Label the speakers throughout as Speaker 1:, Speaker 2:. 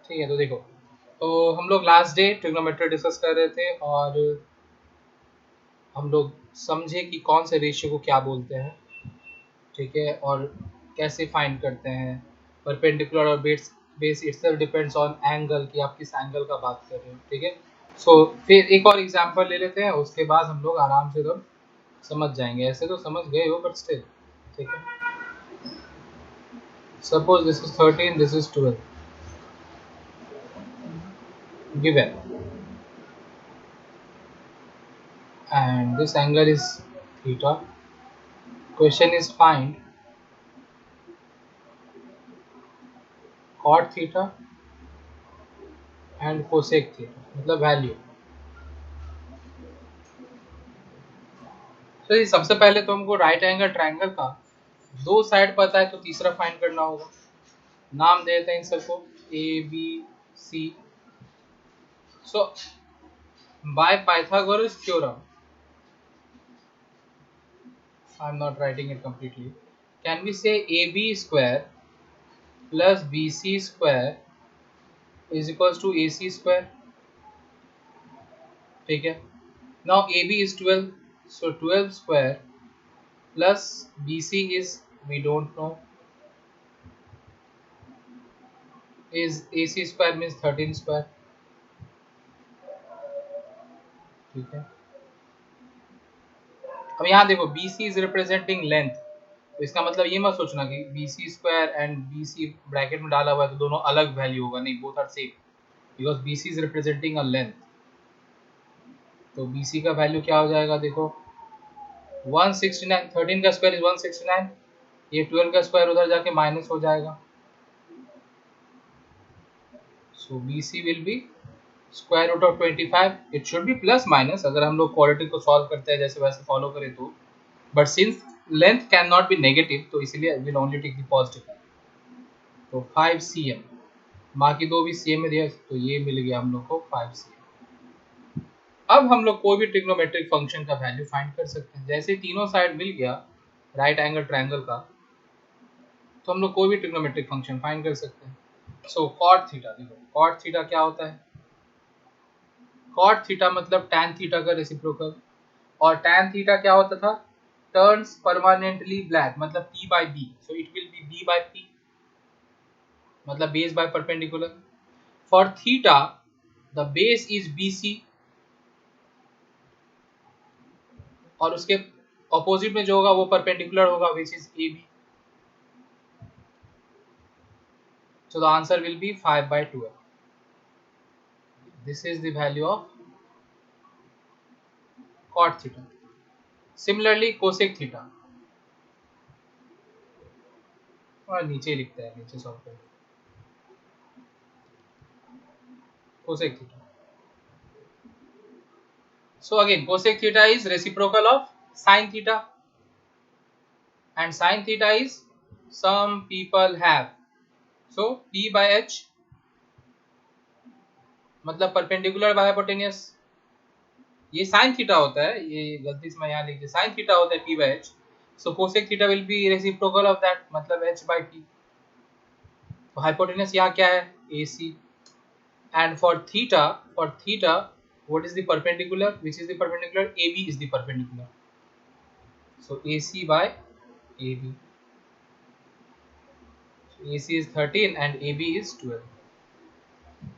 Speaker 1: ठीक है, तो देखो, तो हम लोग लास्ट डे ट्रिग्नोमेट्री डिस्कस कर रहे थे और हम लोग समझे कि कौन से रेशियो को क्या बोलते हैं, ठीक है, और कैसे फाइंड करते हैं। परपेंडिकुलर और base base itself depends on angle, कि आप किस एंगल का बात कर रहे हो, ठीक है। सो फिर एक और एग्जांपल ले लेते हैं, उसके बाद हम लोग आराम से तो समझ जाएंगे। ऐसे तो समझ गए हो बट स्टिल, ठीक है। Suppose this is 13, this is 12 given, and this angle is theta. Question is find cot theta and cosec theta, मतलब वैल्यू। तो ये सबसे पहले तो हमको राइट एंगल ट्रायंगल का दो साइड पता है, तो तीसरा फाइंड करना होगा। नाम देते हैं इन सबको A B C. So by Pythagoras theorem, I am not writing it completely, can we say AB square plus BC square is equals to AC square, ठीक है। now AB is 12, so 12 square plus BC is, we don't know, is AC square means 13 square, ठीक है। अब यहाँ देखो BC is representing length, तो इसका मतलब ये मत सोचना कि BC square and BC bracket में डाला हुआ है तो दोनों अलग वैल्यू होगा, नहीं, both are same because BC is representing a length। तो BC का वैल्यू क्या हो जाएगा, देखो 169, 13 का स्क्वायर इज 169, ये 12 का स्क्वायर उधर जाके माइनस हो जाएगा, so BC will be square root of 25। It should be plus minus, अगर हम लोग क्वाड्रेटिक को सॉल्व करते हैं जैसे वैसे फॉलो करें तो, but since length can not be negative तो इसीलिए will only take the positive. तो 5 cm, बाकी दो भी cm में दिया, तो ये मिल गया हम लोग को 5 cm। अब हम लोग कोई भी ट्रिग्नोमेट्रिक फंक्शन का वैल्यू फाइंड कर सकते हैं। जैसे तीनों साइड मिल गया राइट एंगल ट्रायंगल का, तो हम लोग कोई भी ट्रिग्नोमेट्रिक फंक्शन फाइंड कर सकते हैं। सो कॉट थीटा, देखो कॉट थीटा क्या होता है। कॉट थीटा मतलब टैन थीटा का रेसिप्रोकल, और टैन थीटा क्या होता था, टर्न्स परमानेंटली ब्लैक, मतलब p by b, so it will be b by p, मतलब base by perpendicular. For theta the base is bc, और उसके ऑपोजिट में जो होगा वो परपेंडिकुलर होगा, which is ab, so the answer will be 5 by 12। this is the value of cot theta। similarly cosec theta, और नीचे लिखते हैं, नीचे सॉल्व करते हैं cosec theta। So again cosec theta is reciprocal of sin theta, and sin theta is some people have, so p by h, मतलब perpendicular by hypotenuse. ये sin theta होता है, ये गलती से मैं यहाँ लिख दिया, sin थीटा होता है p by h, so cosec theta will be reciprocal of that, मतलब h by t। तो हाइपोटेन्यूस यहाँ क्या है, ac, and for theta what is the perpendicular, which is the perpendicular, ab is the perpendicular, so ac by ab, so ac is 13 and ab is 12,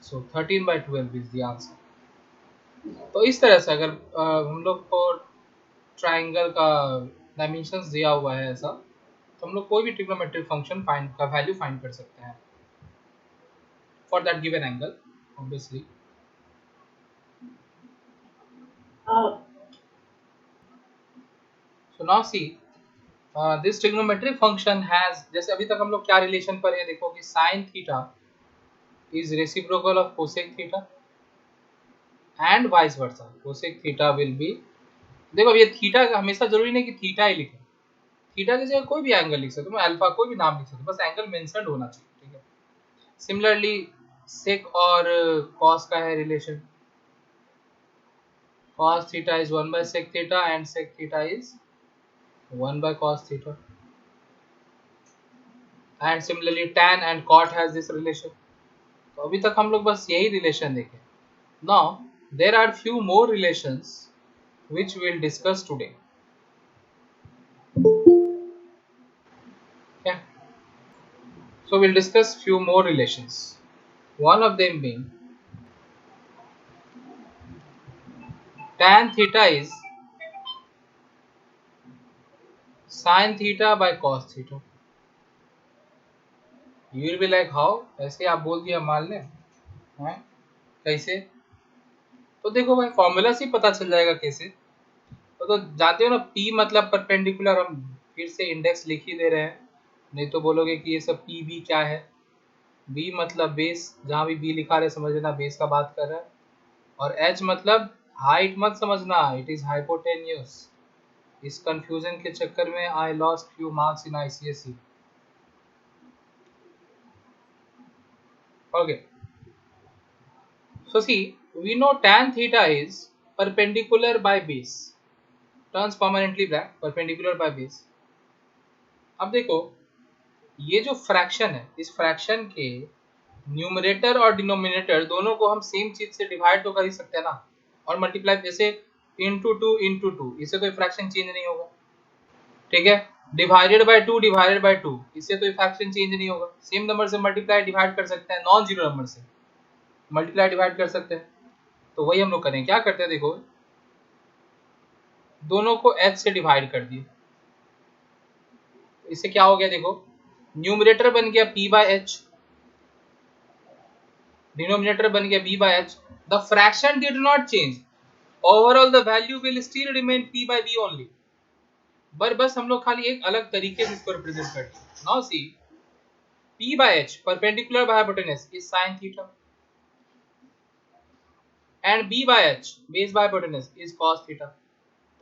Speaker 1: so 13 by 12 is the answer। तो इस तरह से अगर हम लोग को triangle का dimensions दिया हुआ है ऐसा, तो हम लोग कोई भी ट्रिग्नोमेट्रिक फंक्शन फाइंड का वैल्यू फाइंड कर सकते हैं for that given angle obviously. So now see this trigonometric function has, जैसे अभी तक हम लोग क्या रिलेशन पर है, देखो कि sin theta is reciprocal of cosec theta and vice versa, cosec theta will B, देखो अब ये थीटा हमेशा जरूरी नहीं कि थीटा ही लिखे, थीटा की जगह कोई भी एंगल लिख सकते हो, अल्फा कोई भी नाम लिख सकते हो, बस एंगल मेंशन्ड होना चाहिए, ठीक है। सिमिलरली सेक और कॉस का है relation, cos theta is 1 by sec theta and sec theta is 1 by cos theta, and similarly tan and cot has this relation, तो अभी तक हम लोग बस यही रिलेशन देखे. Now there are few more relations which we'll discuss today. Okay, so we'll discuss few more relations. One of them being tan theta is sin theta by cos theta. You will be like how? ऐसे आप बोल दिया मान लें हैं कैसे? तो देखो भाई फॉर्मूला से पता चल जाएगा कैसे. तो जानते हो ना P मतलब परपेंडिकुलर. हम फिर से इंडेक्स लिख ही दे रहे हैं, नहीं तो बोलोगे कि ये सब पी बी क्या है. B मतलब बेस, जहाँ भी B लिखा रहे समझ लेना बेस का बात कर रहा है. और H मतलब हाइट मत समझना, इट इज हाइपोटेन्यूस. इस कंफ्यूजन के चक्कर में I lost few marks in ICSE. Okay, so see we know tan theta is perpendicular by base, turns permanently black, perpendicular by base. अब देखो ये जो फ्रैक्शन है, इस फ्रैक्शन के न्यूमरेटर और डिनोमिनेटर दोनों को हम सेम चीज से डिवाइड तो कर ही सकते हैं ना, और मल्टीप्लाई. जैसे इंटू टू, इससे तो फ्रैक्शन चेंज नहीं होगा. ठीक है, डिवाइडेड बाय टू, इससे तो फ्रैक्शन चेंज नहीं होगा. सेम नंबर से मल्टीप्लाई डिवाइड कर सकते हैं, नॉन जीरो नंबर से मल्टीप्लाई डिवाइड कर सकते हैं. तो वही हम लोग करें. क्या करते हैं देखो, दोनों को h से डिवाइड कर दिए. इससे क्या हो गया देखो, न्यूमरेटर बन गया p बाय एच, डिनोमिनेटर बन गया b by H. The fraction did not change, overall the value will still remain p by b only. बस हम लोग खाली एक अलग तरीके से इसको रिप्रेजेंट करते हैं. Now see p by h perpendicular by hypotenuse is sin theta and b by h base by hypotenuse is cos theta.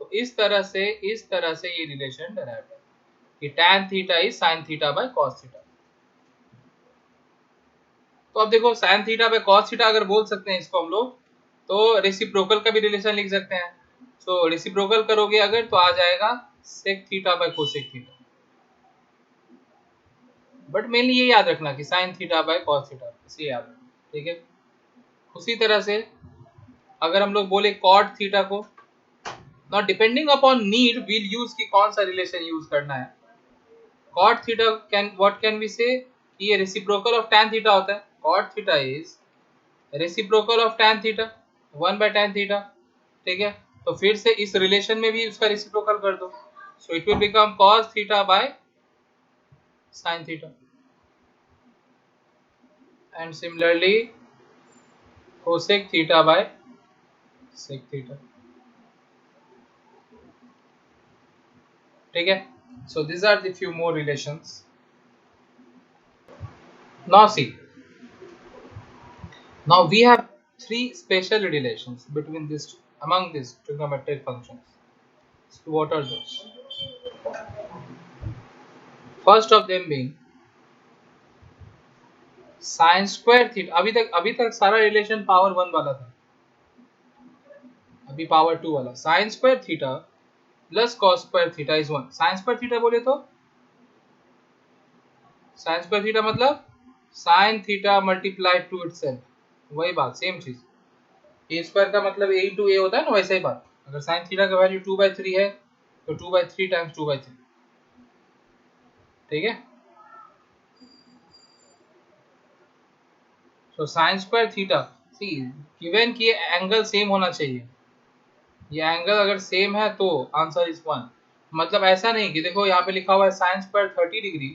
Speaker 1: तो इस तरह से ये रिलेशन डेराइव है कि tan theta is sin theta by cos theta. तो अब देखो sin theta by cos theta अगर बोल सकते हैं इसको हम लोग, तो रेसिप्रोकल का भी रिलेशन लिख सकते हैं. तो रेसिप्रोकल करोगे अगर तो आ जाएगा sec theta by cosec theta. But mainly ये याद रखना कि sin theta by cos theta, इसे याद रखना. ठीक है, उसी तरह से अगर हम लोग बोले cot थीटा को, now depending upon need we'll use कि कौन सा रिलेशन यूज करना है. cot theta can what can we say कि ये रेसिप्रोकल ऑफ tan थीटा होता है. cot theta is reciprocal of tan theta, 1 by tan theta. ठीक है, तो फिर से इस रिलेशन में भी उसका रेसिप्रोकल कर दो, so it will become cos theta by sin theta. And similarly cosec theta by sec theta. ठीक है, so these are the few more relations. Now see, now we have three special relations between this among these trigonometric functions. So what are those? First of them being sin square theta. अभी तक सारा relation power 1 वाला था, अभी power 2 वाला. sin square theta plus cos square theta is 1. sin square theta बोले तो sin square theta मतलब sin theta multiplied to itself, वही बात, सेम चीज. ए स्क्वायर का मतलब ए इंटू ए होता है ना, वैसा ही बात. अगर साइन थीटा का वैल्यू 2/3 है तो 2/3 टाइम्स 2/3. ठीक है, सो साइन स्क्वायर थीटा, सी गिवन कि एंगल सेम होना चाहिए. ये एंगल अगर सेम है तो आंसर इज 1. मतलब ऐसा नहीं कि देखो यहाँ पे लिखा हुआ है sine square 30 degree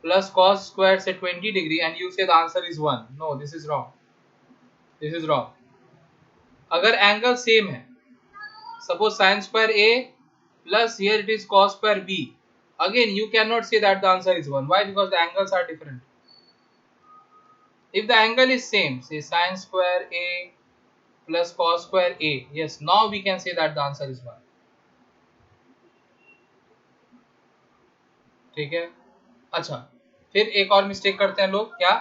Speaker 1: plus cos square से 20 degree and you say the answer is 1. No, this is wrong, this is wrong. अगर एंगल सेम है, suppose sin square a plus here it is cos square b, again you cannot say that the answer is 1. Why? Because the angles are different. If the angle is same, say sin square a plus cos square a, yes, now we can say that the answer is 1. ठीक है, अच्छा फिर एक और mistake करते हैं लोग. क्या?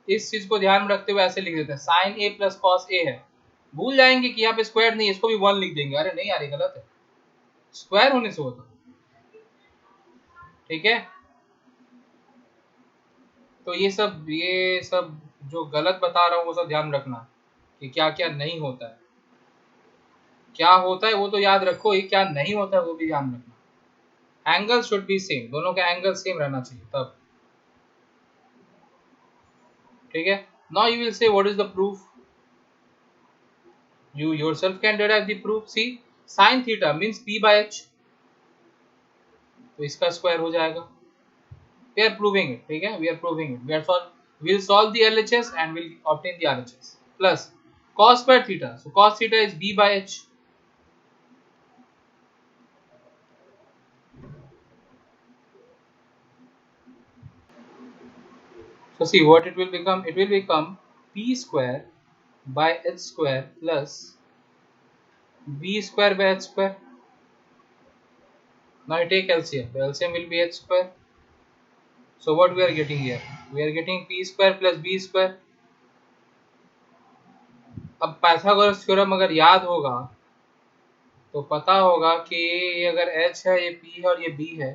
Speaker 1: इस चीज को ध्यान में रखते हुए ऐसे लिख देते हैं sin a plus cos a है, भूल जाएंगे कि यहाँ पे स्क्वायर नहीं है, इसको भी 1 लिख देंगे. अरे नहीं यार, ये गलत है, स्क्वायर होने से होता. ठीक है, तो ये सब जो गलत बता रहा हूँ वो सब ध्यान रखना कि क्या क्या नहीं होता है। क्या होता है वो तो याद रखो ही, क्या नहीं होता है वो भी ध्यान रखना। एंगल शुड बी सेम, दोनों का एंगल सेम रहना चाहिए तब, ठीक है। Now you will say what is the proof, you yourself can derive the proof। see, sin theta means p by h, तो इसका स्क्वायर हो जाएगा। we are proving it, ठीक है, we are proving it, we'll solve the LHS and we'll obtain the RHS plus cos square theta, so cos theta is b by h, so see what it will become, it will become p square by h square plus b square by h square। now you take LCM, the LCM will be h square, so what we are getting here, we are getting p square plus b square। अब Pythagoras theorem अगर याद होगा तो पता होगा कि ये अगर h है, ये p है और ये b है,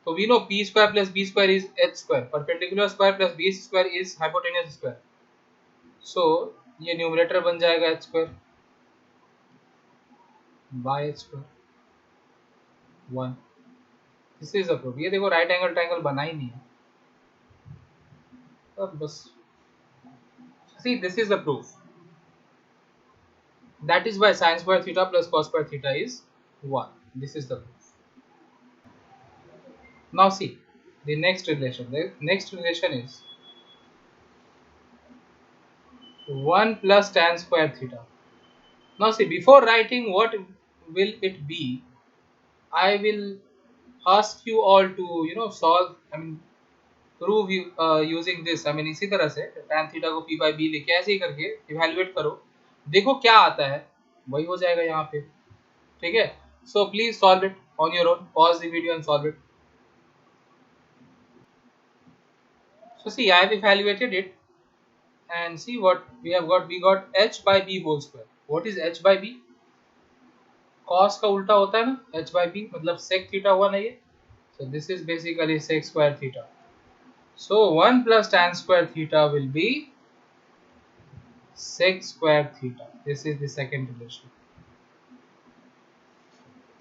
Speaker 1: तो we know p square plus b square is h square, perpendicular square plus b square is hypotenuse square, so ये न्यूमरेटर बन जाएगा h square by h square 1। This is the proof. ये देखो राइट एंगल ट्रायंगल बना ही नहीं है, अब बस सी this is the proof, that is why sin square theta plus cos square theta is 1, this is the proof। now see the next relation is 1 plus tan square theta। now see, before writing what will it be, I will ask you all to solve, I mean prove using this, I mean इसी तरह से tan theta को p by b लेके ऐसे ही करके evaluate करो, देखो क्या आता है, वही हो जाएगा यहाँ पे, ठीक है। so please solve it on your own, pause the video and solve it। so see, I have evaluated it and see what we have got, we got h by b whole square। what is h by b, cos का उल्टा होता है ना h by b, मतलब sec theta हुआ ना ये, so this is basically sec square theta, so 1 plus tan square theta will be sec square theta, this is the second relation,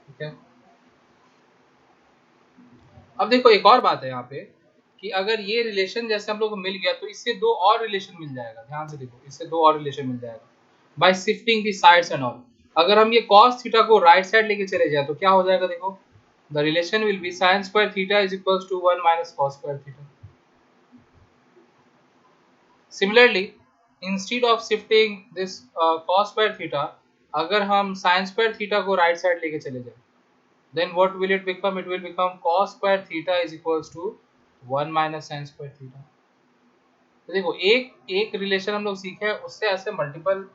Speaker 1: ठीक है। अब देखो एक और बात है यहाँ पे कि अगर ये रिलेशन जैसे हम लोग को मिल गया तो इससे दो और रिलेशन मिल जाएगा, ध्यान से देखो इससे दो और रिलेशन मिल जाएगा by shifting the sides and all. अगर हम ये cos थीटा को राइट साइड लेके चले जाए तो क्या हो जाएगा, देखो the relation will be sin square theta is equals to 1 minus cos square theta. Similarly instead of shifting this cos square theta, अगर हम sin स्क्वायर थीटा को राइट साइड लेके चले जाए then what will it become, it will become cos square theta is equals to 1 minus sin square theta। तो देखो एक relation हम लोग सीखे हैं, उससे ऐसे मल्टीपल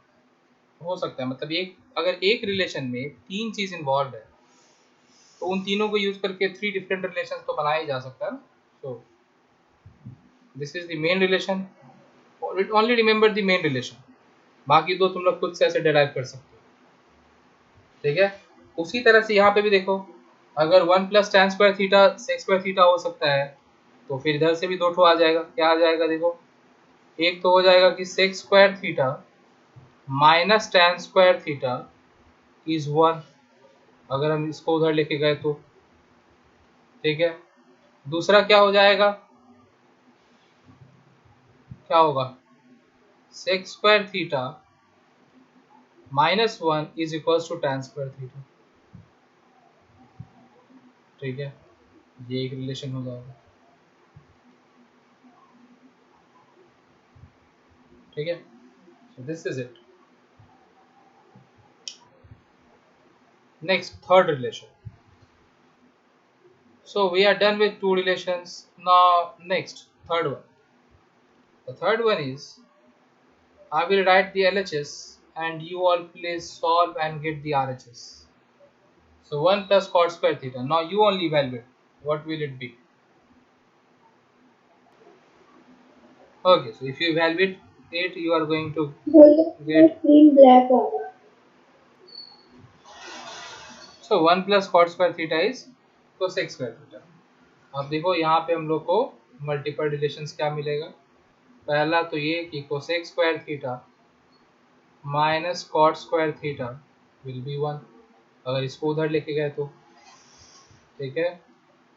Speaker 1: हो सकता है, मतलब अगर एक रिलेशन में तीन चीज इन्वॉल्व है तो उन तीनों को यूज करके थ्री डिफरेंट रिलेशन तो बनाया जा सकता है ना। सो this is the main relation, only remember the main relation, बाकी दो तुम लोग खुद से ऐसे डिराइव कर सकते हो, ठीक है। उसी तरह से यहाँ पे भी देखो, अगर 1 plus tan square theta sec square theta हो सकता है तो फिर इधर से भी दो ठो आ जाएगा, क्या आ जाएगा देखो, एक तो हो जाएगा कि sec square theta minus tan square theta is 1, अगर हम इसको उधर लेके गए तो, ठीक है। दूसरा क्या हो जाएगा, क्या होगा, sec square theta minus 1 is equals to tan square theta, ठीक है, ये एक रिलेशन हो जाएगा, ठीक है। so this is it। next, third relation। so we are done with two relations, now next third one। the third one is, I will write the LHS and you all please solve and get the RHS। so 1 plus cot square theta, now you only evaluate what will it be। okay, so if you evaluate it you are going to get black होगा। so 1 plus cot square theta is cosec square theta। अब देखो यहाँ पे हम लोग को multiple relations क्या मिलेगा, पहला तो ये कि cosec square theta minus cot square theta will be 1, अगर इसको उधर लेके गए तो, ठीक है।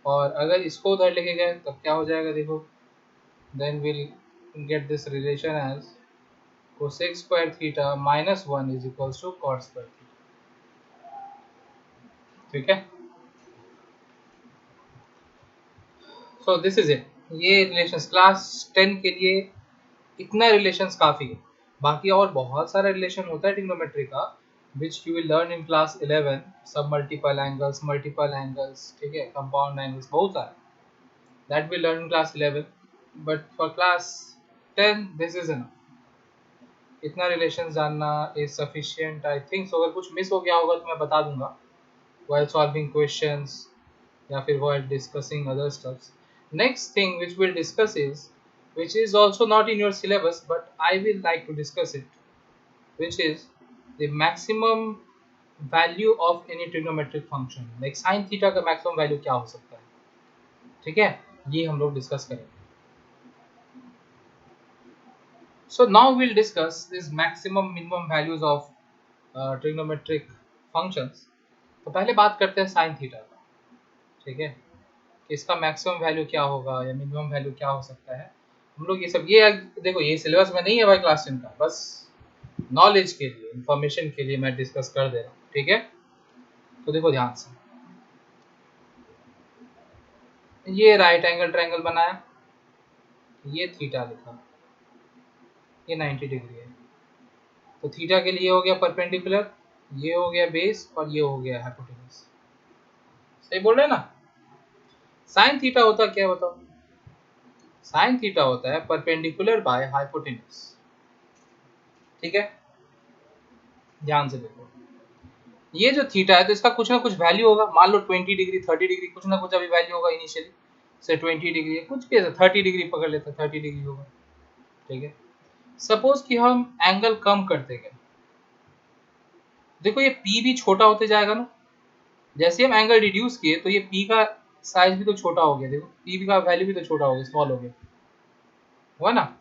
Speaker 1: और अगर इसको उधर लेके गए तब क्या हो जाएगा देखो, then will get this relation as cosec square theta minus 1 is equals to cot square theta, ठीक है। सो दिस इज इट, ये रिलेशंस क्लास 10 के लिए इतना रिलेशंस काफी है। बाकी और बहुत सारा रिलेशन होता है ट्रिग्नोमेट्री का which you will learn in class 11, सब मल्टीपल एंगल्स, ठीक है, कंपाउंड एंगल्स, बहुत सारा that will learn in class 11, but for class 10 this is enough. इतना रिलेशन जानना इज सफिशिएंट आई थिंक। सो अगर कुछ मिस हो गया होगा तो मैं बता दूंगा while solving questions या फिर while discussing other stuffs. Next thing which we'll discuss is, which is also not in your syllabus but I will like to discuss it, which is the maximum value of any trigonometric function, like sin theta का maximum value क्या हो सकता है, ठीक है, ये हम लोग डिस्कस करेंगे। So now we'll discuss this maximum minimum values of trigonometric functions. तो पहले बात करते हैं साइन थीटा का, ठीक है, इसका मैक्सिमम वैल्यू क्या होगा या मिनिमम वैल्यू क्या हो सकता है। हम लोग ये सब, ये देखो ये सिलेबस में नहीं है भाई क्लास 10 का, बस नॉलेज के लिए, इंफॉर्मेशन के लिए मैं डिस्कस कर दे रहा हूँ, ठीक है। तो देखो ध्यान से, ये राइट एंगल ट्रायंगल बनाया, ये थीटा लिखा, ये 90 डिग्री है, तो थीटा के लिए हो गया परपेंडिकुलर, ये हो गया बेस और ये हो गया हाइपोटेनस, सही बोल रहे हैं ना। साइन थीटा होता क्या बताओ, साइन थीटा होता है परपेंडिकुलर बाय हाइपोटेनस, ठीक है। ध्यान से देखो, ये जो थीटा है तो इसका कुछ ना कुछ वैल्यू होगा, मान लो 20 डिग्री 30 डिग्री, कुछ ना कुछ अभी वैल्यू होगा इनिशियली, से 20 डिग्री है, कुछ भी ऐसा 30 डिग्री पकड़ लेते हैं, 30 डिग्री होगा, ठीक है। सपोज कि हम एंगल कम करते गए, देखो ये पी भी छोटा होते जाएगा ना, जैसे हम एंगल रिड्यूस किए तो ये पी का साइज भी तो छोटा हो गया, देखो पी का वैल्यू भी तो छोटा हो गया, स्मॉल हो गया, हुआ ना।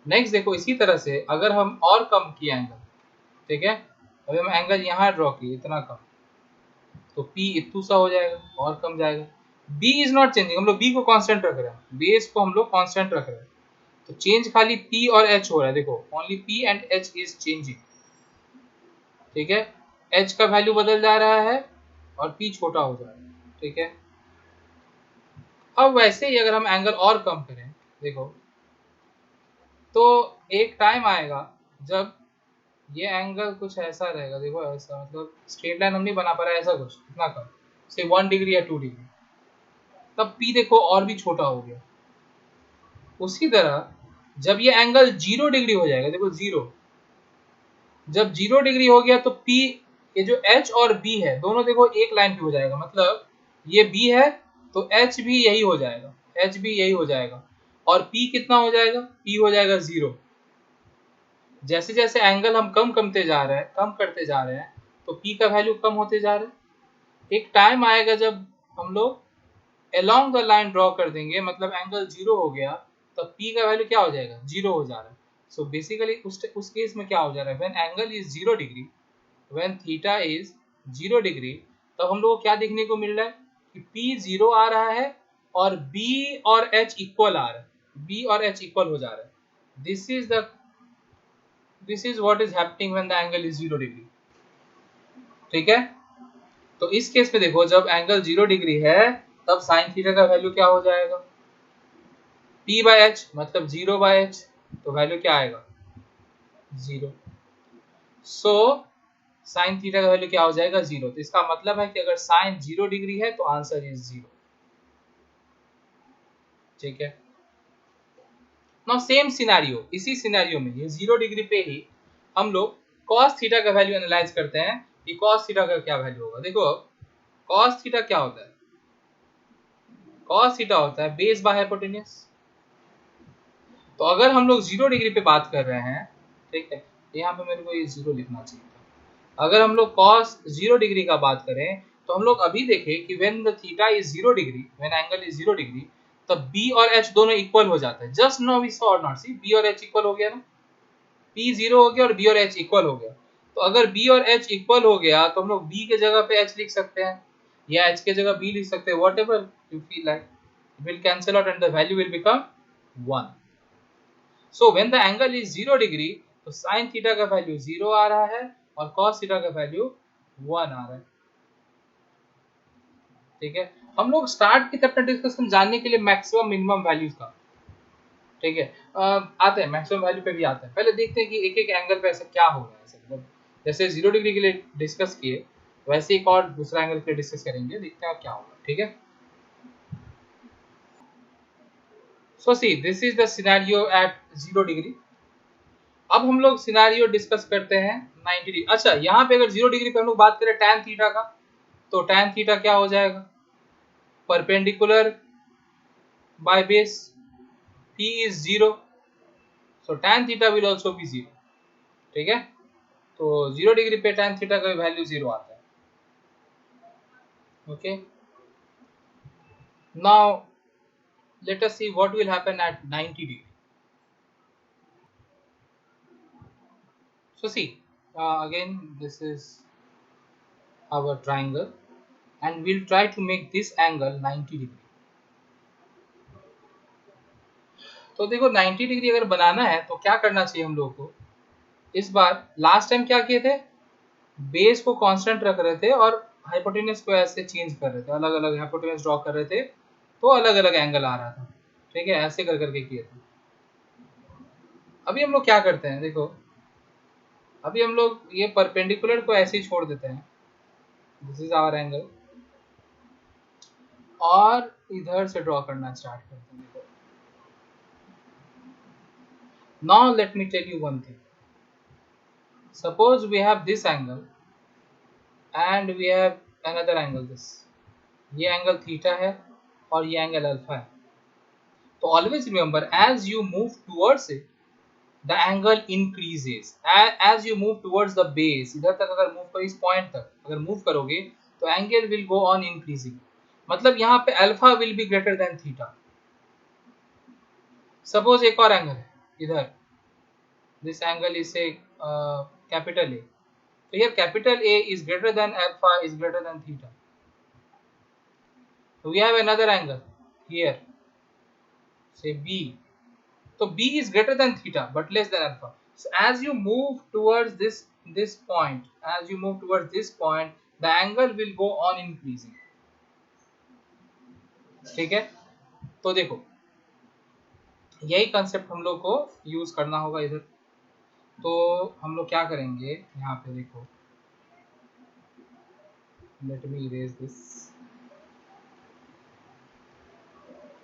Speaker 1: नेक्स्ट देखो इसी तरह से अगर हम और कम किए एंगल, ठीक है, अभी हम एंगल यहाँ ड्रॉ किए इतना कम, तो P इतू सा हो जाएगा और कम जाएगा। B इज नॉट चेंजिंग, हम लोग B को कांस्टेंट रख रहे हैं, बेस को हम लोग कांस्टेंट रख रहे हैं, तो चेंज खाली P और H हो रहा है, देखो only P and H is changing, ठीक है। H का वैल्यू बदल जा रहा है और P छोटा हो जा रहा है, ठीक है। अब वैसे ही अगर हम एंगल और कम करें, देखो तो एक टाइम आएगा जब ये एंगल कुछ ऐसा रहेगा, देखो ऐसा, मतलब स्ट्रेट लाइन हम नहीं बना पा रहे, ऐसा कुछ इतना कम, से 1 डिग्री या 2 डिग्री, तब P देखो और भी छोटा हो गया। उसी तरह जब ये एंगल 0 डिग्री हो जाएगा, देखो 0, जब 0 डिग्री हो गया तो P, ये जो H और B है दोनों देखो एक लाइन पे हो जाएगा, मतलब ये B है तो H भी यही हो जाएगा, H भी यही हो जाएगा, और P कितना हो जाएगा, P हो जाएगा 0। जैसे जैसे एंगल हम कम करते जा रहे हैं तो P का वैल्यू कम होते जा रहा है। एक टाइम आएगा जब हम लोग अलोंग द लाइन ड्रॉ कर देंगे, मतलब एंगल 0 हो गया, तब P का वैल्यू क्या हो जाएगा, 0 हो जा रहा है। सो बेसिकली उस केस में क्या हो जा रहा है, when angle is 0 degree, when theta is 0 degree, तब हम लोग को क्या देखने को मिल रहा है कि P 0 आ रहा है और B और H इक्वल आ रहा है, B और H इक्वल हो जा रहा है। This is what is happening when the angle is 0 degree, ठीक है। तो इस केस में देखो जब एंगल 0 डिग्री है तब साइन थीटा का वैल्यू क्या हो जाएगा, P बाय H, मतलब 0 बाय H, तो वैल्यू क्या आएगा 0। सो साइन थीटा का वैल्यू क्या हो जाएगा 0, तो इसका मतलब है कि अगर साइन 0 डिग्री है तो आंसर इज 0, ठीक है। नाउ सेम सिनेरियो, इसी सिनेरियो में ये 0 डिग्री पे ही हम लोग cos थीटा का वैल्यू एनालाइज करते हैं कि cos थीटा का क्या वैल्यू होगा। देखो cos थीटा क्या होता है, cos थीटा होता है बेस बाय हाइपोटेन्यूज। तो अगर हम लोग 0 डिग्री पे बात कर रहे हैं, ठीक है, यहाँ पे मेरे को ये 0 लिखना चाहिए था। अगर हम लोग cos 0 डिग्री का बात करें तो हम लोग अभी देखें कि when the theta is 0 degree, when angle is 0 degree, तब B और H दोनों इक्वल हो जाता है। जस्ट नाउ वी सॉ और नॉट सी B और H इक्वल हो गया ना, P 0 हो गया और B और H इक्वल हो गया। तो अगर B और H इक्वल हो गया तो हम लोग B के जगह पे H लिख सकते हैं या H के जगह B लिख सकते हैं, what ever you feel like. It will cancel out and the value will become 1. So when the angle is 0 degree, तो sin थीटा का वैल्यू 0 आ रहा है और cos थीटा का वैल्यू 1 आ रहा है। ठीक है, हम लोग स्टार्ट की अपना डिस्कशन जानने के लिए मैक्सिमम मिनिमम वैल्यूज का, ठीक है, आते हैं मैक्सिमम वैल्यू पे भी आते हैं। पहले देखते हैं कि एक एक एंगल पे ऐसा क्या हो रहा है। ऐसे मतलब जैसे 0 डिग्री के लिए डिस्कस किए वैसे एक और दूसरा एंगल पे डिस्कस करेंगे, देखते हैं क्या होगा। ठीक है, so see this is the scenario at 0 degree. अब हम लोग सिनेरियो डिस्कस करते हैं 90 डिग्री। अच्छा, यहाँ पे अगर 0 डिग्री पे हम लोग बात करें tan थीटा का, तो tan थीटा क्या हो जाएगा, perpendicular by base, P is 0, so tan theta will also be 0। ठीक है, तो 0 डिग्री पे tan थीटा का वैल्यू 0 आता है। Okay, now let us see what will happen at 90 degree. So see, again this is our triangle and we'll try to make this angle 90 degree. तो देखो 90 degree अगर बनाना है तो क्या करना चाहिए हम लोगों को। इस बार लास्ट टाइम क्या किए थे, बेस को कांस्टेंट रख रहे थे और हाइपोटेनस को ऐसे चेंज कर रहे थे, अलग अलग हाइपोटेनस ड्रॉ कर रहे थे तो अलग अलग एंगल आ रहा था। ठीक है, ऐसे कर करके किए थे। अभी हम लोग क्या करते हैं, देखो अभी हम लोग ये परपेंडिकुलर को ऐसे ही छोड़ देते हैं, दिस इज आवर एंगल, और इधर से ड्रॉ करना स्टार्ट करते हैं। Now let me tell you one thing, suppose we have this angle and we have another angle this, ये एंगल थीटा है और ये एंगल अल्फा है। तो always remember as you move towards it the angle increases as you move towards the base। इधर तक अगर move करो, इस पॉइंट तक अगर मूव करोगे तो angle will go on increasing, मतलब यहाँ पे alpha will be greater than theta. Suppose एक और एंगल है इधर, दिस एंगल इज से कैपिटल ए, तो here capital A is greater than alpha is greater than theta, so we have another angle here, say B, so B is greater than theta but less than alpha। So as you move towards this point, as you move towards this point, the angle will go on increasing। ठीक है, तो देखो यही concept हम लोग को use करना होगा इधर। तो हम लोग क्या करेंगे, यहाँ पे देखो, let me erase this.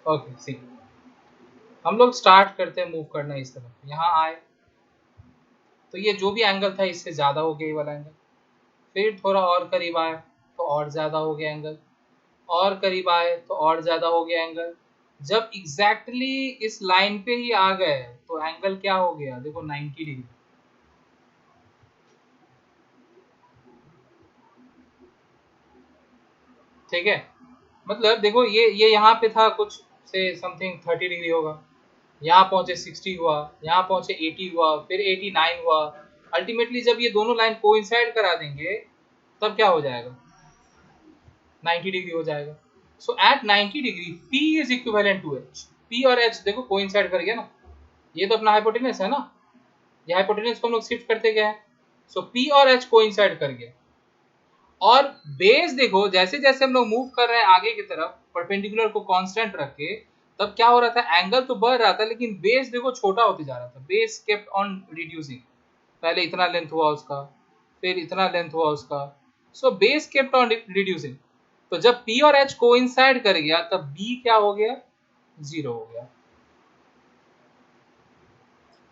Speaker 1: Okay see, हम लोग स्टार्ट करते हैं मूव करना इस तरफ, यहाँ आए तो ये जो भी एंगल था इससे ज्यादा हो गया ये वाला एंगल, फिर थोड़ा और करीब आया तो और ज्यादा हो गया एंगल, और करीब आए तो और ज्यादा हो गया एंगल। जब एग्जैक्टली इस लाइन पे ही आ गए तो एंगल क्या हो गया, देखो 90 डिग्री। ठीक है, मतलब देखो ये यहाँ पे था कुछ से समथिंग 30 डिग्री होगा, यहाँ पहुंचे 60 हुआ, यहाँ पहुंचे 80 हुआ, फिर 89 हुआ। अल्टीमेटली जब ये दोनों लाइन कोइंसाइड करा देंगे तब क्या हो जाएगा, 90 डिग्री हो जाएगा। So at 90 degree P is equivalent to H। P और H देखो कोइंसाइड कर गया ना, ये तो अपना हाइपोटेनस है ना, ये हाइपोटेनस को हम लोग शिफ्ट करते गए हैं, सो P और H कोइंसाइड कर गया। और बेस देखो जैसे जैसे हम लोग मूव कर रहे हैं आगे की तरफ परपेंडिकुलर को कांस्टेंट रख के, तब क्या हो रहा था, एंगल तो बढ़ रहा था लेकिन बेस देखो छोटा होते जा रहा था, बेस केप्ट ऑन रिड्यूसिंग। पहले इतना लेंथ हुआ उसका, फिर इतना लेंथ हुआ उसका, so base kept on reducing. तो जब P और H कोइंसाइड कर गया तब B क्या हो गया, 0 हो गया।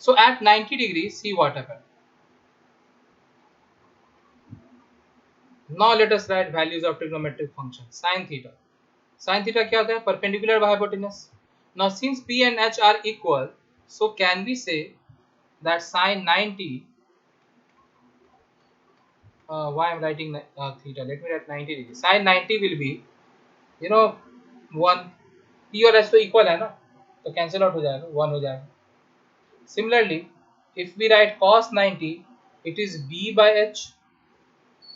Speaker 1: So at 90 degree see what happened. Now let us write values of trigonometric function sin theta। Sin theta क्या होता है, perpendicular by hypotenuse। Now since P and H are equal, so can we say that sin 90, why I'm writing theta, let me write 90 degree, sin 90 will be, you know, 1, P और H तो equal है ना, तो cancel out हो जाएगा, 1 हो जाएगा. Similarly, if we write cos 90, it is B by H.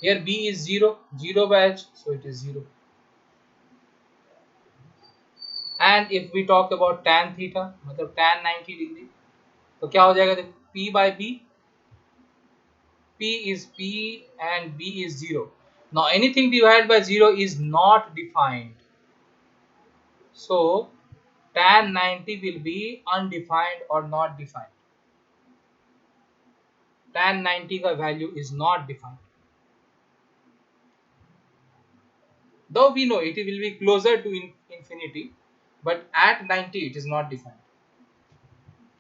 Speaker 1: Here B is 0, 0 by H, so it is 0. And if we talk about tan theta, मतलब tan 90 degree, तो क्या हो जाएगा? देखो, P by B, P is P and B is 0. Now anything divided by 0 is not defined. So tan 90 will be undefined or not defined. Tan 90 का value is not defined. Though we know it will be closer to infinity, but at 90 it is not defined.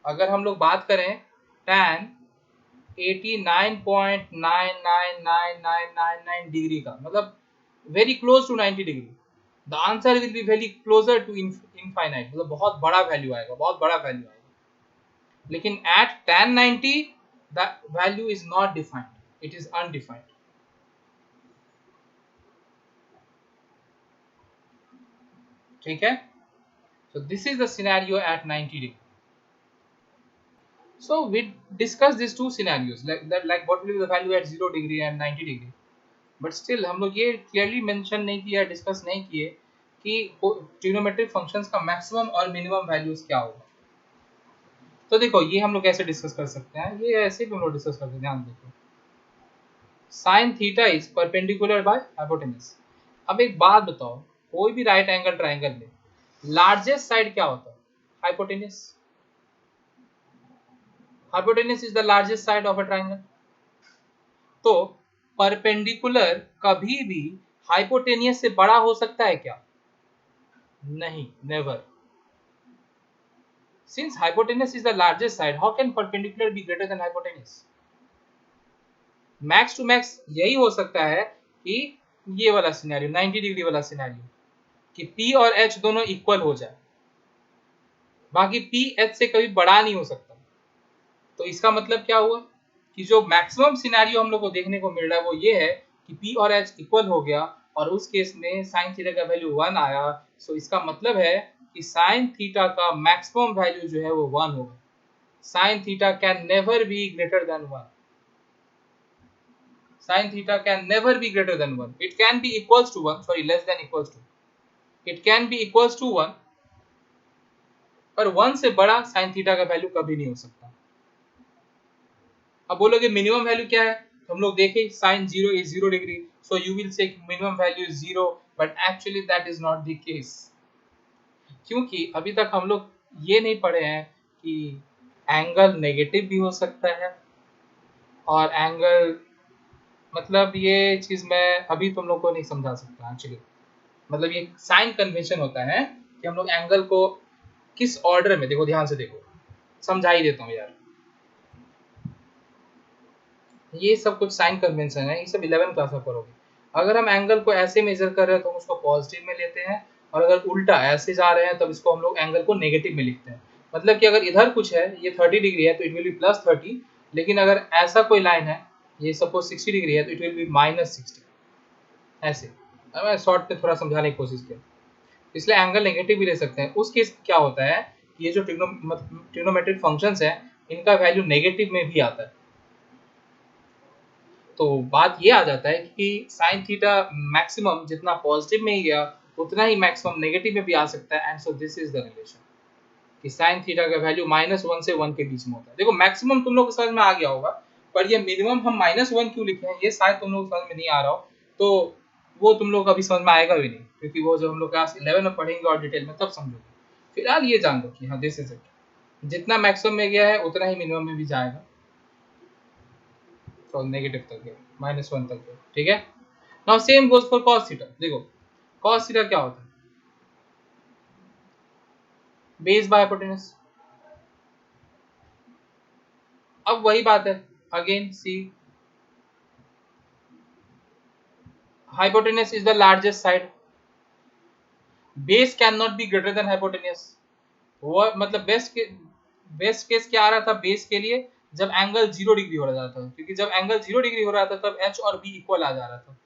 Speaker 1: अगर हम लोग बात करें tan 89.999999 degree का, मतलब very close to 90 degree, the answer will be very closer to infinite, मतलब बहुत बड़ा वैल्यू आएगा, बहुत बड़ा वैल्यू आएगा. लेकिन at tan 90 the value is not defined, it is undefined. ठीक है? So this is the scenario at 90 degree. So we discussed these two scenarios, like what will be the value at 0 degree and 90 degree. But still हम लोग ये clearly mention नहीं किया, discuss नहीं किए कि ट्रिग्नोमेट्रिक फंक्शंस का मैक्सिमम और मिनिमम वैल्यूज क्या होगा. तो देखो ये हम लोग कैसे डिस्कस कर सकते हैं, ये ऐसे भी हम लोग डिस्कस करते हैं. ध्यान देखो, sin theta is perpendicular by hypotenuse. अब एक बात बताओ, कोई भी राइट एंगल ट्राइंगल में लार्जेस्ट साइड क्या होता है? Hypotenuse. Hypotenuse is the largest side of a triangle. तो परपेंडिकुलर कभी भी हाइपोटेनियस से बड़ा हो सकता है क्या? नहीं, never. Since hypotenuse is the largest side, how can perpendicular be greater than hypotenuse? Max to max यही हो सकता है कि ये वाला सिनेरियो, 90 डिग्री वाला सिनेरियो, कि P और H दोनों इक्वल हो जाए. बाकी P H से कभी बड़ा नहीं हो सकता. तो इसका मतलब क्या हुआ कि जो मैक्सिमम सिनेरियो हम लोग को देखने को मिल रहा है वो ये है कि P और H इक्वल हो गया, और उस केस में साइन थीटा का वैल्यू 1 आया. सो इसका मतलब है कि साइन थीटा का मैक्सिमम वैल्यू जो है वो 1 होगा. Sine theta can never be greater than 1. Sin theta can never be greater than 1. It can be equals to 1, sorry, less than equals to. It can be equals to 1, पर 1 से बड़ा sin theta का value कभी नहीं हो सकता. अब बोलोगे मिनिमम वैल्यू क्या है? तो हम लोग देखें, sin 0 is 0 degree, so you will say minimum value is 0, but actually that is not the case. क्योंकि अभी तक हम लोग ये नहीं पढ़े हैं कि एंगल नेगेटिव भी हो सकता है, और एंगल, मतलब ये चीज मैं अभी तुम लोग को नहीं समझा सकता एक्चुअली. मतलब ये साइन कन्वेंशन होता है कि हम लोग एंगल को किस ऑर्डर में, देखो ध्यान से देखो, समझा ही देता हूँ यार. ये सब कुछ साइन कन्वेंशन है, ये सब 11 क्लास में पढ़ोगे. अगर हम एंगल को ऐसे मेजर कर रहे हैं तो हम उसको पॉजिटिव में लेते हैं, और अगर उल्टा ऐसे जा रहे हैं तब इसको हम लोग एंगल को नेगेटिव में लिखते हैं. मतलब कि अगर इधर कुछ है, ये 30 डिग्री है तो इट विल बी प्लस 30, लेकिन अगर ऐसा कोई लाइन है, ये सपोज 60 डिग्री है, तो इट विल बी माइनस 60. ऐसे मैं शॉर्ट में थोड़ा समझाने की कोशिश किया, इसलिए एंगल नेगेटिव भी ले सकते हैं. उस केस क्या होता है, ये जो ट्रिग्नोमेट्रिक फंक्शंस है, इनका वैल्यू नेगेटिव में भी आता है. तो बात ये आ जाता है कि साइन थीटा मैक्सिमम जितना पॉजिटिव में ही गया, उतना ही मैक्सिमम नेगेटिव में भी आ सकता है. And so this is the relation कि साइन थीटा का वैल्यू -1 से 1 के बीच में होता है. देखो मैक्सिमम तुम लोग को समझ में आ गया होगा, पर ये मिनिमम हम -1 क्यों लिखे हैं ये शायद तुम लोग को समझ में नहीं आ रहा हो. तो वो तुम लोग अभी समझ में आएगा भी नहीं, क्योंकि वो जो हम लोग क्लास 11 में पढ़ेंगे और डिटेल में तब समझोगे. फिलहाल ये जान लो कि हाँ दिस इज इट, जितना मैक्सिमम में गया है उतना ही मिनिमम में भी जाएगा. तो नेगेटिव तक गया, -1 तक गया. ठीक है. Now same goes for cos theta. देखो cos थीटा क्या होता है? Base by hypotenuse. अब वही बात है, again see, hypotenuse is the largest side, base cannot be greater than hypotenuse. वो मतलब बेस्ट केस क्या आ रहा था बेस के लिए, जब एंगल 0 डिग्री हो रहा था, क्योंकि जब एंगल 0 डिग्री हो रहा था तब h और b इक्वल आ जा रहा था.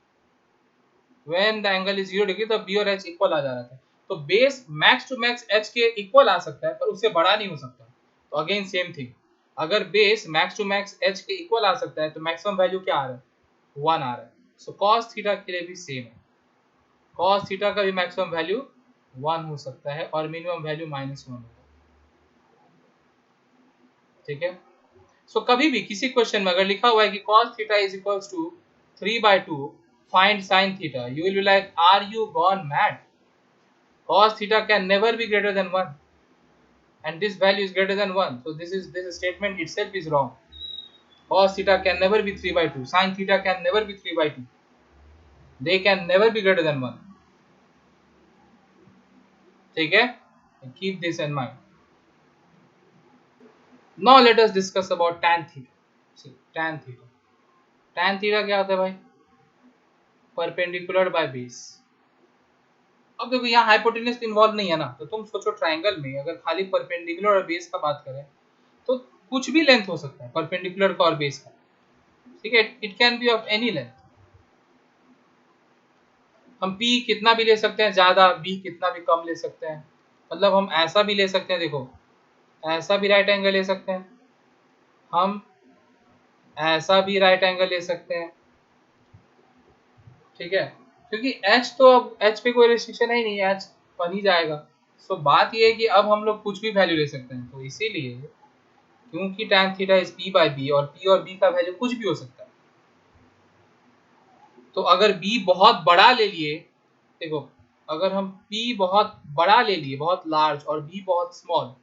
Speaker 1: When the angle is 0 degree तब b और h इक्वल आ जा रहा था. तो base max to max h के इक्वल आ सकता है पर उससे बड़ा नहीं हो सकता। तो अगेन सेम थिंग, अगर base max to max h के इक्वल आ सकता है तो मैक्सिमम वैल्यू क्या आ रहा है, 1 आ रहा है। सो cos थीटा के लिए भी सेम है, cos थीटा का भी मैक्सिमम वैल्यू 1 हो सकता है और मिनिमम वैल्यू -1 होगा। ठीक है, सो कभी भी किसी क्वेश्चन में अगर लिखा हुआ है कि cos theta is equals to 3/2 find sin theta, you will be like, are you gone mad? Cos theta can never be greater than 1 and this value is greater than 1, so this statement itself is wrong. Cos theta can never be 3/2, sin theta can never be 3/2, they can never be greater than 1. ठीक है, keep this in mind. Now let us discuss about tan theta. See, tan theta क्या होता है भाई, perpendicular by base. अब देखो यहाँ hypotenuse involve नहीं है ना, तो तुम सोचो ट्रायंगल में अगर खाली परपेंडिकुलर और बेस का बात करें तो कुछ भी लेंथ हो सकता है परपेंडिकुलर का और बेस का। ठीक है, it can be of any length. हम p कितना भी ले सकते हैं ज्यादा, b कितना भी कम ले सकते हैं। मतलब हम ऐसा भी ले सकते हैं, देखो ऐसा भी राइट एंगल ले सकते हैं, हम ऐसा भी राइट एंगल ले सकते हैं। ठीक है, क्योंकि h तो अब h पे कोई रिस्ट्रिक्शन है ही नहीं, h बन ही जाएगा। सो बात ये है कि अब हम लोग कुछ भी वैल्यू ले सकते हैं, तो इसीलिए क्योंकि tan थीटा इज p/b और p और b का वैल्यू कुछ भी हो सकता है। तो अगर b बहुत बड़ा ले लिए, देखो अगर हम p बहुत बड़ा ले लिए, बहुत लार्ज, और b बहुत स्मॉल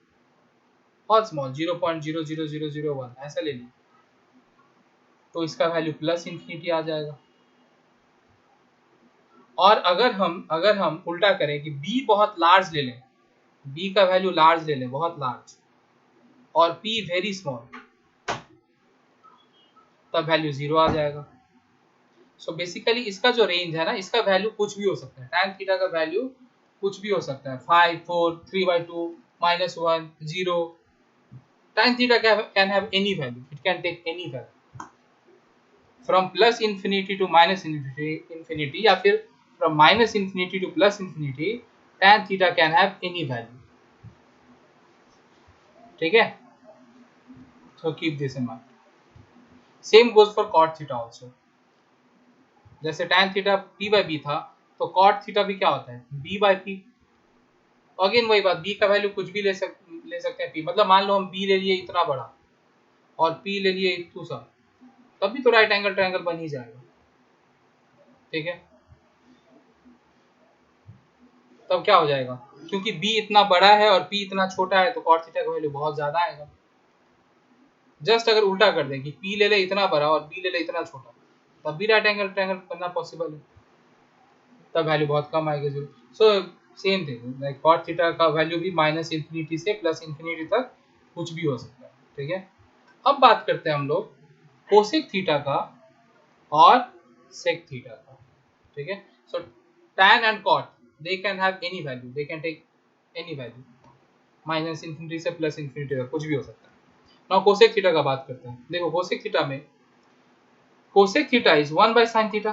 Speaker 1: 0.00001 ऐसा ले लिए, तो इसका वैल्यू प्लस इंफिनिटी आ जाएगा। और अगर हम उल्टा करें कि b बहुत लार्ज ले लें, b का वैल्यू लार्ज ले लें, बहुत लार्ज, और p वेरी स्मॉल, तब वैल्यू 0 आ जाएगा। सो बेसिकली इसका जो रेंज है ना, इसका वैल्यू कुछ भी हो सकता है, tan थीटा का वैल्यू कुछ भी हो सकता है, 5, 4, 3/2, -1, 0। tan theta can have any value, it can take any value from plus infinity to minus infinity या फिर from minus infinity to plus infinity, tan theta can have any value. ठीक है, so keep this in mind. Same goes for cot theta also. जैसे tan theta p/b था, तो cot theta भी क्या होता है, b/p। अगेन वही बात, b का वैल्यू कुछ भी ले सकते हैं p, मतलब मान लो हम b ले लिए इतना बड़ा और p ले लिए इतू सा, तब भी तो राइट एंगल ट्रायंगल बन ही जाएगा। ठीक है, तब क्या हो जाएगा, क्योंकि b इतना बड़ा है और p इतना छोटा है, तो cot थीटा का वैल्यू बहुत ज्यादा आएगा। जस्ट अगर उल्टा कर दें कि p ले ले इतना बड़ा और b ले ले इतना छोटा, तब भी राइट एंगल ट्रायंगल बनना पॉसिबल है, तब वैल्यू बहुत कम आएगी 0। So same thing, like cot theta का वैल्यू भी -इंफिनिटी से प्लस इंफिनिटी तक कुछ भी हो सकता है। ठीक है, अब बात करते हैं हम लोग कोसेक थीटा का और सेक थीटा का। ठीक है, सो tan and cot they can have any value, they can take any value, -infinity से प्लस इंफिनिटी तक कुछ भी हो सकता है। नाउ कोसेक थीटा का बात करते हैं। देखो कोसेक थीटा में cosec theta is 1/sin theta,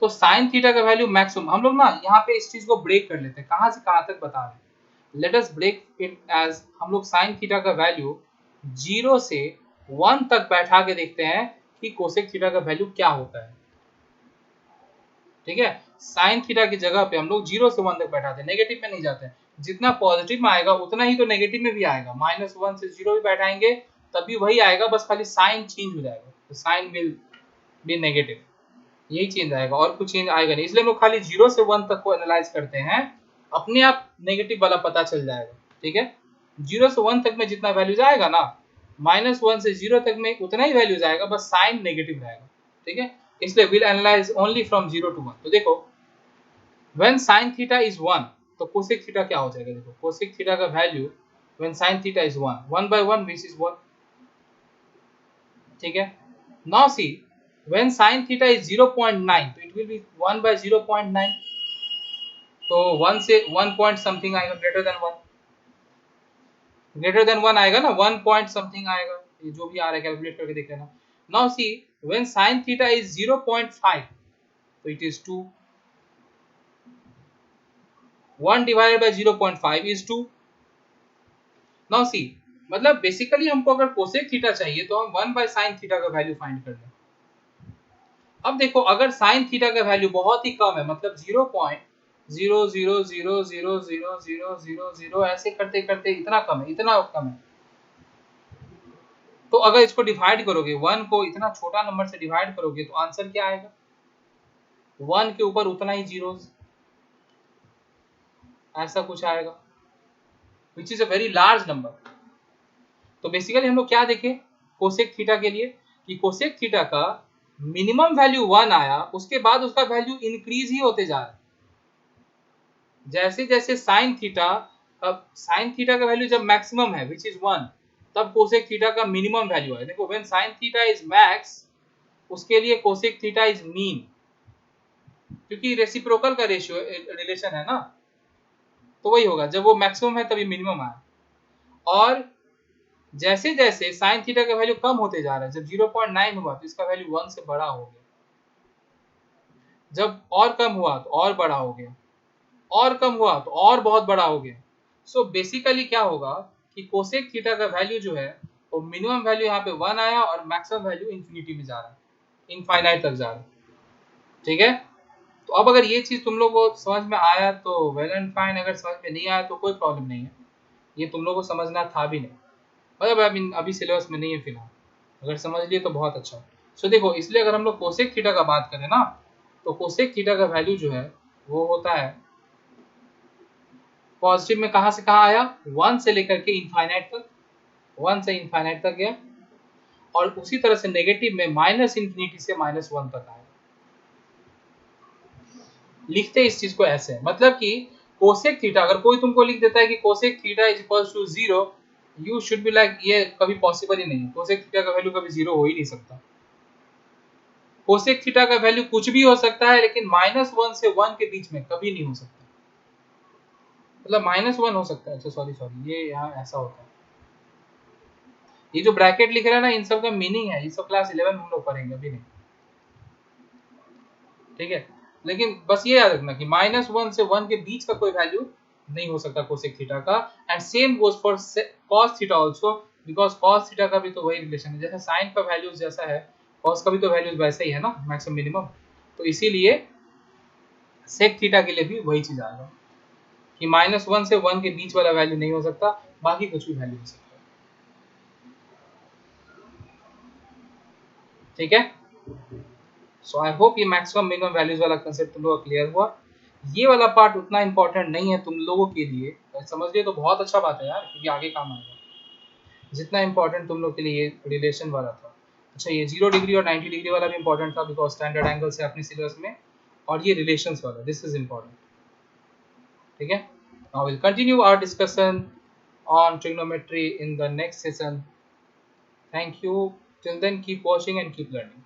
Speaker 1: तो sin थीटा का वैल्यू मैक्सिमम, हम लोग ना यहाँ पे इस चीज को ब्रेक कर लेते हैं, कहां से कहां तक बता रहे हैं। Let us break it as, हम लोग sin थीटा का वैल्यू 0 से 1 तक बैठा के देखते हैं कि कोसेक थीटा का वैल्यू क्या होता है। ठीक है, sin थीटा की जगह पे हम लोग 0 से 1 तक बैठाते हैं, नेगेटिव में नहीं जाते हैं। जितना पॉजिटिव में आएगा उतना ही तो नेगेटिव में भी आएगा, -1 से 0 भी बैठाएंगे तब भी वही आएगा, बस खाली साइन चेंज हो जाएगा, तो साइन विल बी नेगेटिव, यही चेंज आएगा और कुछ चेंज आएगा नहीं। इसलिए हम लोग खाली 0 से 1 तक को एनालाइज करते हैं, अपने आप नेगेटिव वाला पता चल जाएगा। ठीक है, 0 से 1 तक में जितना वैल्यूज आएगा ना, -1 से 0 तक में उतना ही वैल्यूज आएगा, बस साइन नेगेटिव रहेगा। ठीक है, इसलिए will analyse only from 0 to 1। तो देखो व्हेन sin थीटा इज 1, तो कोसेक थीटा क्या हो जाएगा, देखो कोसेक थीटा का value when sin theta is 1, 1/1 which is 1। ठीक है, now see when sin theta is 0.9, तो इट विल बी 1/0.9, तो 1 से 1 पॉइंट समथिंग आएगा, ग्रेटर देन 1 आएगा ना, 1 पॉइंट समथिंग आएगा, ये जो भी आ रहा है कैलकुलेट करके देख लेना। Now see when sin theta is 0.5, तो it is 2, 1 divided by 0.5 is 2. Now see, मतलब बेसिकली हमको अगर कोसेक थीटा चाहिए तो हम 1 बाय साइन थीटा का वैल्यू फाइंड कर लें। अब देखो अगर साइन थीटा का वैल्यू बहुत ही कम है, मतलब 0.00000000 ऐसे करते करते इतना कम है, इतना कम है, तो अगर इसको डिवाइड करोगे, 1 को इतना छोटा नंबर से डिवाइड करोगे तो आंसर क्या आएगा? 1 के ऊपर उतना ही जीरोस, ऐसा कुछ आएगा, which is a very large number. तो बेसिकली हम लोग क्या देखें कोसेक थीटा के लिए, कि कोसेक थीटा का मिनिमम वैल्यू 1 आया, उसके बाद उसका वैल्यू इंक्रीज ही होते जा रहा है। जैसे जैसे साइन थीटा, अब साइन थीटा का वैल्यू जब मैक्सिमम है विच इज 1, तब कोसेक थीटा का मिनिमम वैल्यू है। देखो when sine theta is max, उसके लिए कोसेक थीटा इज मीन, क्योंकि रेसिप्रोकल का रेशियो रिलेशन है ना, तो वही होगा, जब वो मैक्सिमम है तभी मिनिमम आया। और जैसे जैसे साइन थीटा का वैल्यू कम होते जा रहा है, जब 0.9 हुआ तो इसका वैल्यू 1 से बड़ा हो गया, जब और कम हुआ तो और बड़ा हो गया, और कम हुआ तो और बहुत बड़ा हो गया। सो बेसिकली क्या होगा कि कोसेक थीटा का वैल्यू जो है वो मिनिमम वैल्यू यहाँ पे 1 आया और मैक्सिमम वैल्यू इंफिनिटी में जा रहा है, इनफाइनाइट तक जा रहा है। ठीक है, तो अब अगर ये चीज तुम लोग को समझ में आया तो वेल एंड फाइन, अगर समझ में नहीं आया तो कोई प्रॉब्लम नहीं है, ये तुम लोग को समझना था भी नहीं, मतलब अभी सिलेबस में नहीं है फिलहाल, अगर समझ लिए तो बहुत अच्छा। सो देखो, इसलिए अगर हम लोग कोसेक थीटा का बात करें ना, तो कोसेक थीटा का वैल्यू जो है वो होता है पॉजिटिव में, कहां से कहां आया, 1 से लेकर के इनफाइनाइट तक, 1 से इनफाइनाइट तक गया, और उसी तरह से नेगेटिव में माइनस इंफिनिटी से -1 तक आया। लिखते इस चीज को ऐसे, मतलब कि कोसेक थीटा, अगर कोई तुमको लिख देता है कि cosec theta is equals to 0, you should be like ये कभी पॉसिबल ही नहीं है, कोसेक थीटा का वैल्यू कभी 0 हो ही नहीं सकता। कोसेक थीटा का वैल्यू कुछ भी हो सकता है, लेकिन -1 से 1 के बीच में कभी नहीं हो सकता, मतलब -1 हो सकता है। अच्छा सॉरी, ये यहाँ ऐसा होता है, ये जो ब्रैकेट लिख रहा है ना, इन सब का मीनिंग है, ये सब क्लास 11 में हम लोग पढ़ेंगे, अभी नहीं, ठीक है। लेकिन बस ये याद रखना कि -1 से 1 के बीच का कोई वैल्यू नहीं हो सकता कोसेक थीटा का। And same goes for cos theta also, because cos theta का भी तो वही रिलेशन है, जैसे साइन का वैल्यू जैसा है cos का भी तो वैल्यू वैसा ही है ना, मैक्सिमम मिनिमम, तो इसीलिए सेक थीटा के लिए भी वही चीज आएगा कि -1 से 1 के बीच वाला वैल्यू नहीं हो सकता, बाकी कुछ भी वैल्यू हो सकता है। ठीक है, सो आई होप ये मैक्सिमम मिनिमम वैल्यूज वाला कंसेप्ट तुम लोग क्लियर हुआ। ये वाला पार्ट उतना इंपॉर्टेंट नहीं है तुम लोगों के लिए, समझ लिए तो बहुत अच्छा बात है यार, क्योंकि आगे काम आएगा। जितना इंपॉर्टेंट तुम लोग के लिए ये रिलेशन वाला था, अच्छा ये 0 डिग्री और 90 डिग्री वाला भी इंपॉर्टेंट था, बिकॉज स्टैंडर्ड एंगल से अपने सिलेबस में, और ये रिलेशंस वाला, दिस इज इंपॉर्टेंट। ठीक है, now will continue our discussion on trigonometry in the next session. Thank you. Till then, keep watching and keep learning.